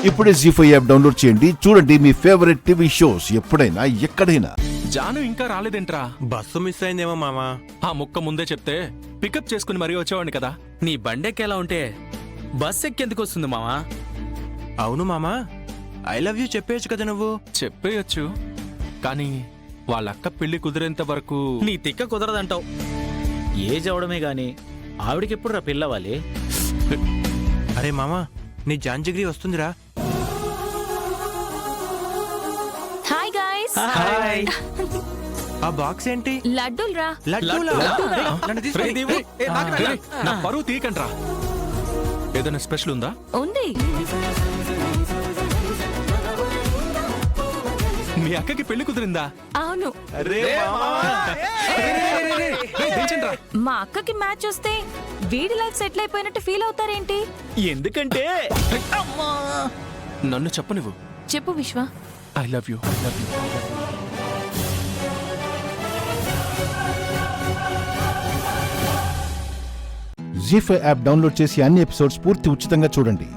ఇప్పుడే జీ5 app download చేయండి. చూడండి మీ ఫేవరెట్ టీవీ షోస్ ఎప్పుడైనా ఎక్కడైనా. జాను ఇంకా రాలేదేంట్రా? బస్సు మిస్ అయిందేమో మామా. ఆ ముక్క ముందే చెప్తే పికప్ చేసుకుని మరీ వచ్చేవాడిని కదా. నీ బండెక్కేలా ఉంటే బస్ ఎక్కేందుకు వస్తుంది మావా? అవును మామా, ఐ లవ్ యూ చెప్పేయచ్చు కదా నువ్వు. చెప్పేయచ్చు, కానీ వాళ్ళ అక్క పెళ్లి కుదిరేంత వరకు నీ తిక్క కుదరదంటావు. ఏజ్ అవడమే గాని ఆవిడకెప్పుడు రా పిల్లవాలి. అరే మామా, నీ జాంజిగిరి వస్తుందిరా. Hi guys. హాయ్. ఆ బాక్స్ ఏంటి? లడ్డూల్రా. లడ్డూలా? లడ్డూలా? రేయ్, నన్ను తీసుకో. రేయ్, రేయ్, నా పరువు తీయకండ్రా. ఏదైనా స్పెషల్ ఉందా? ఉంది. మీ అక్కకి పెళ్లి కుదిరిందా? అవును. అరే మామా. రేయ్, దించండ్రా. మా అక్కకి మ్యాచ్ వస్తే వీడి లైఫ్ సెటిల్ అయిపోయినట్టు ఫీల్ అవుతారేంటి? ఎందుకంటే నన్ను చెప్పనివ్వు. చెప్పు Vishwa. I love you. Zee five app download చేసి అన్ని ఎపిసోడ్స్ పూర్తి ఉచితంగా చూడండి.